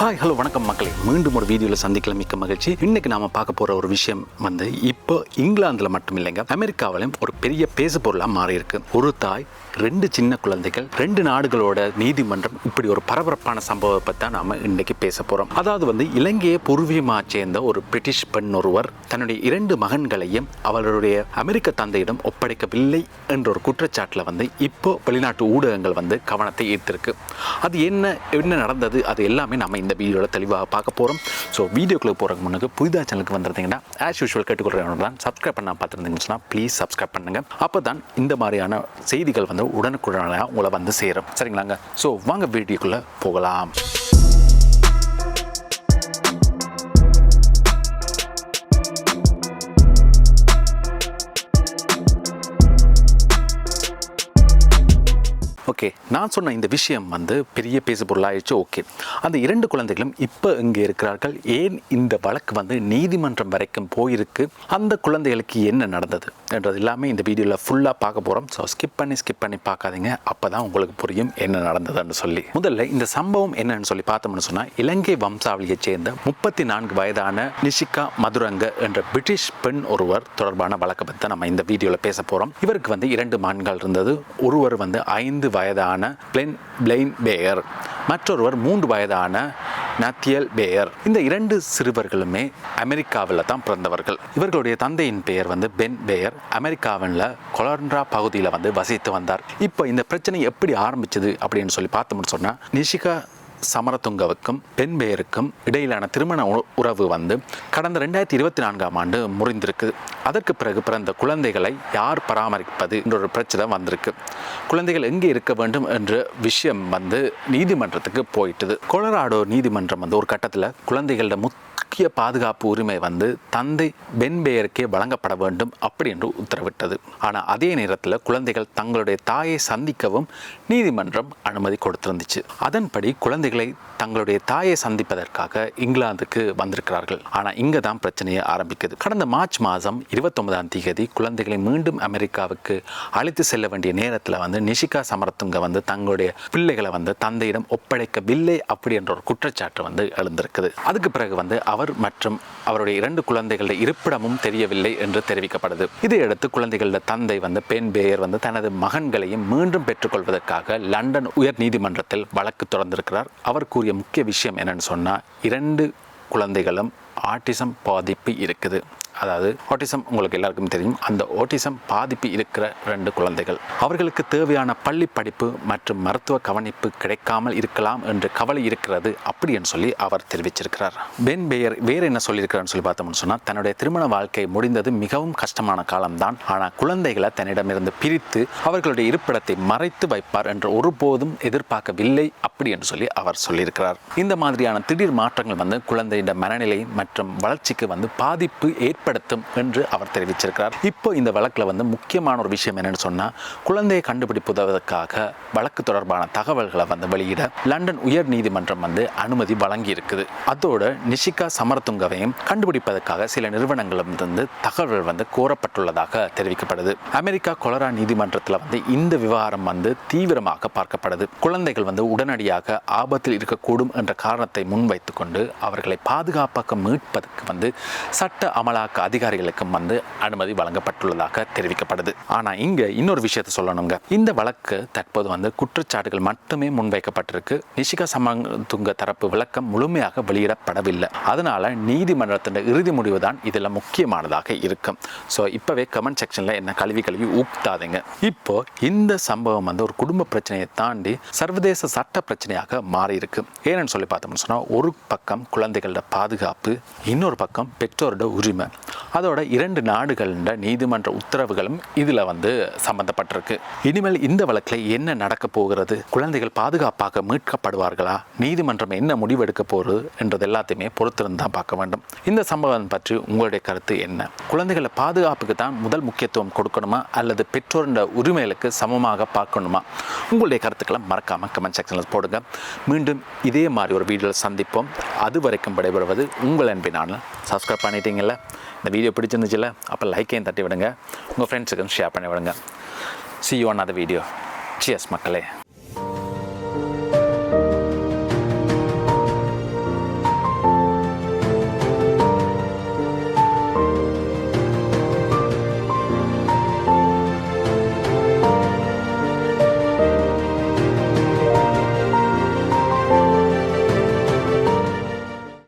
Hi hello வணக்கம் மக்களே, மீண்டும் ஒரு வீடியோவில் சந்திக்கல மிக்க மகிழ்ச்சி. இன்னைக்கு நாம பார்க்க போற ஒரு விஷயம் இப்போ இங்கிலாந்துல மட்டும் இல்லைங்க, அமெரிக்காவிலும் ஒரு பெரிய பேசு பொருளாக மாறி இருக்கு. ஒரு தாய், 2 சின்ன குழந்தைகள், 2 நாடுகளோட நீதிமன்றம், இப்படி ஒரு பரபரப்பான சம்பவத்தை பற்றி தான் நாம இன்னைக்கு பேச போறோம். அதாவது இலங்கையை பூர்வீகமாக சேர்ந்த ஒரு பிரிட்டிஷ் பெண் ஒருவர் தன்னுடைய 2 மகன்களையும் அவருடைய அமெரிக்க தந்தையிடம் ஒப்படைக்கவில்லை என்ற ஒரு குற்றச்சாட்டில் இப்போ வெளிநாட்டு ஊடகங்கள் கவனத்தை ஈர்த்திருக்கு. அது என்ன நடந்தது, அது எல்லாமே நம்ம இந்த வீடியோவில் தெளிவாக பார்க்க போகிறோம். ஸோ வீடியோக்குள்ளே போகிறதுக்கு முன்னாடி புதிதாக சேனலுக்கு வந்திருந்தீங்கன்னா ஆஸ் யூஷுவல் கேட்டுக்கொள்கிறேன் தான் சப்ஸ்கிரைப் பண்ண பார்த்துருந்தீங்கன்னா ப்ளீஸ் சப்ஸ்கிரைப் பண்ணுங்கள். அப்போ தான் இந்த மாதிரியான செய்திகள் உடனுக்குடனாக உங்களை சேரும். சரிங்களாங்க? ஸோ வாங்க வீடியோக்குள்ளே போகலாம். ஓகே, நான் சொன்ன இந்த விஷயம் பெரிய பேசு பொருளாயிடுச்சு. ஓகே, அந்த 2 குழந்தைகளும் இப்போ இங்கே இருக்கிறார்கள். ஏன் இந்த வழக்கு நீதிமன்றம் வரைக்கும் போயிருக்கு, அந்த குழந்தைகளுக்கு என்ன நடந்தது என்றது எல்லாமே இந்த வீடியோவில் ஃபுல்லாக பார்க்க போகிறோம். ஸோ ஸ்கிப் பண்ணி பார்க்காதீங்க, அப்போ தான் உங்களுக்கு புரியும் என்ன நடந்ததுன்னு சொல்லி. முதல்ல இந்த சம்பவம் என்னன்னு சொல்லி பார்த்தோம்னு சொன்னால், இலங்கை வம்சாவளியைச் சேர்ந்த 34 வயதான நிஷிகா மதுரங்க என்ற பிரிட்டிஷ் பெண் ஒருவர் தொடர்பான வழக்கை பற்றி தான் நம்ம இந்த வீடியோவில் பேச போகிறோம். இவருக்கு 2 மகன்கள் இருந்தது. ஒருவர் 5 வயதான பிளெயின் பேயர், மற்றொருவர் 3 வயதான நாத்தியல் பேயர். இந்த 2 சிறுவர்களுமே அமெரிக்காவில் தான் பிறந்தவர்கள். இவர்களுடைய தந்தையின் பெயர் பென் பேயர். அமெரிக்காவில் கொலராடோ பகுதியில் வசித்து வந்தார். இப்போ இந்த பிரச்சனை எப்படி ஆரம்பிச்சது அப்படின்னு சொல்லி பார்த்தோம்னு சொன்னால், நிஷிகா சமரதுங்கவுக்கும் பென் பேயருக்கும் இடையிலான திருமண உறவு கடந்த 2024ஆம் ஆண்டு முறிந்திருக்கு. அதற்கு பிறகு பிறந்த குழந்தைகளை யார் பராமரிப்பது என்ற ஒரு பிரச்சனை வந்திருக்கு. குழந்தைகள் எங்கே இருக்க வேண்டும் என்ற விஷயம் நீதிமன்றத்துக்கு போயிட்டுது. கொலராடோ நீதிமன்றம் ஒரு கட்டத்தில் குழந்தைகளோட முக்கிய பாதுகாப்பு உரிமை தந்தை பென் பேயருக்கே வழங்கப்பட வேண்டும் அப்படி என்று உத்தரவிட்டது. ஆனால் அதே நேரத்தில் குழந்தைகள் தங்களுடைய தாயை சந்திக்கவும் நீதிமன்றம் அனுமதி கொடுத்திருந்துச்சு. அதன்படி குழந்தைகளை தங்களுடைய தாயை சந்திப்பதற்காக இங்கிலாந்துக்கு வந்திருக்கிறார்கள். ஆனால் இங்கே தான் பிரச்சனையை ஆரம்பிக்குது. கடந்த மார்ச் மாதம் 29ஆம் தேதி குழந்தைகளை மீண்டும் அமெரிக்காவுக்கு அழைத்து செல்ல வேண்டிய நேரத்தில் நிஷிகா சமரதுங்க தங்களுடைய பிள்ளைகளை தந்தையிடம் ஒப்படைக்கவில்லை அப்படி என்ற ஒரு குற்றச்சாட்டு எழுந்திருக்குது. அதுக்கு பிறகு அவர் மற்றும் அவருடைய 2 குழந்தைகளுடைய இருப்பிடமும் தெரியவில்லை என்று தெரிவிக்கப்படுது. இதையடுத்து குழந்தைகளோட தந்தை பென் பேயர் தனது மகன்களையும் மீண்டும் பெற்றுக்கொள்வதற்காக லண்டன் உயர் நீதிமன்றத்தில் வழக்கு தொடர்ந்திருக்கிறார். அவர் கூறிய முக்கிய விஷயம் என்னன்னு சொன்னால், 2 குழந்தைகளும் ஆட்டிசம் பாதிப்பு இருக்குது. அதாவது ஆட்டிசம் உங்களுக்கு எல்லாருக்கும் தெரியும். அந்த ஆட்டிசம் பாதிப்பு இருக்கிற 2 குழந்தைகள், அவர்களுக்கு தேவையான பள்ளி படிப்பு மற்றும் மருத்துவ கவனிப்பு கிடைக்காமல் இருக்கலாம் என்று கவலை இருக்கிறது அப்படின்னு சொல்லி அவர் தெரிவிச்சிருக்கிறார். பென் பேயர் வேறு என்ன சொல்லியிருக்கிறான்னு சொல்லி பார்த்தோம்னு சொன்னால், தன்னுடைய திருமண வாழ்க்கை முடிந்தது மிகவும் கஷ்டமான காலம்தான். ஆனால் குழந்தைகளை தன்னிடமிருந்து பிரித்து அவர்களுடைய இருப்பிடத்தை மறைத்து வைப்பார் என்று ஒருபோதும் எதிர்பார்க்கவில்லை அப்படி என்று சொல்லி அவர் சொல்லியிருக்கிறார். இந்த மாதிரியான திடீர் மாற்றங்கள் குழந்தையின் மனநிலை மற்றும் வளர்ச்சிக்கு பாதிப்பு ஏற்படுத்தும் என்று அவர் தெரிவிச்சிருக்கிறார். இப்போ இந்த வழக்கில் முக்கியமான ஒரு விஷயம் என்னன்னு சொன்னால், குழந்தையை கண்டுபிடிப்பதற்காக வழக்கு தொடர்பான தகவல்களை வெளியிட லண்டன் உயர் நீதிமன்றம் அனுமதி வழங்கி இருக்குது. அதோட நிஷிகா சமரதுங்கவையும் கண்டுபிடிப்பதற்காக சில நிறுவனங்களிலிருந்து தகவல்கள் கோரப்பட்டுள்ளதாக தெரிவிக்கப்படுது. அமெரிக்கா கொலராடோ நீதிமன்றத்தில் இந்த விவகாரம் தீவிரமாக பார்க்கப்படுது. குழந்தைகள் உடனடியாக ஆபத்தில் இருக்கக்கூடும் என்ற காரணத்தை முன்வைத்துக் கொண்டு அவர்களை பாதுகாப்பாக மீட்பதற்கு சட்ட அமலாக்க அதிகாரிகளுக்கும் அனுமதி வழங்கப்பட்டுள்ளதாக தெரிவிக்கப்படுது. ஆனா இங்க இன்னொரு விஷயத்தை சொல்லணுங்க. இந்த வழக்கு தற்போது குற்றச்சாட்டுகள் மட்டுமே முன்வைக்கப்பட்டிருக்கு. நிஷிகா சமரதுங்க தரப்பு விளக்கம் முழுமையாக வெளியிடப்படவில்லை. அதனால நீதிமன்றத்தின் இறுதி முடிவு தான் இதில் முக்கியமானதாக இருக்கும். ஸோ இப்பவே கமெண்ட் செக்ஷன்ல என்ன கழுவி ஊப்தாதீங்க. இப்போ இந்த சம்பவம் ஒரு குடும்ப பிரச்சனையை தாண்டி சர்வதேச சட்ட பிரச்சனையாக மாறி இருக்கு. ஏன்னு சொல்லி பார்த்தோம்னு சொன்னா, ஒரு பக்கம் குழந்தைகளோட பாதுகாப்பு, இன்னொரு பக்கம் பெற்றோரோட உரிமை, அதோட 2 நாடுகளோட நீதிமன்ற உத்தரவுகளும் இதுல சம்பந்தப்பட்டிருக்கு. இனிமேல் இந்த வழக்கில் என்ன நடக்க போகிறது, குழந்தைகள் பாதுகாப்பாக மீட்கப்படுவார்களா, நீதிமன்றம் என்ன முடிவெடுக்க போகிறது என்றது எல்லாத்தையுமே பொறுத்திருந்து தான் பார்க்க வேண்டும். இந்த சம்பவம் பற்றி உங்களுடைய கருத்து என்ன? குழந்தைகள பாதுகாப்புக்கு தான் முதல் முக்கியத்துவம் கொடுக்கணுமா அல்லது பெற்றோரோட உரிமைகளுக்கு சமமாக பார்க்கணுமா? உங்களுடைய கருத்துக்களை மறக்காம கமெண்ட் செக்ஷனில் போடுங்க. மீண்டும் இதே மாதிரி ஒரு வீடியோவில் சந்திப்போம். அது வரைக்கும் விடைபெறுவது உங்கள் அன்பினான. சப்ஸ்கிரைப் பண்ணிட்டீங்கல்ல? இந்த வீடியோ பிடிச்சிருந்துச்சுல்ல? அப்போ லைக்கையும் தட்டி விடுங்க, உங்கள் ஃப்ரெண்ட்ஸுக்கும் ஷேர் பண்ணி விடுங்க. See you on another video. Cheers மக்களே.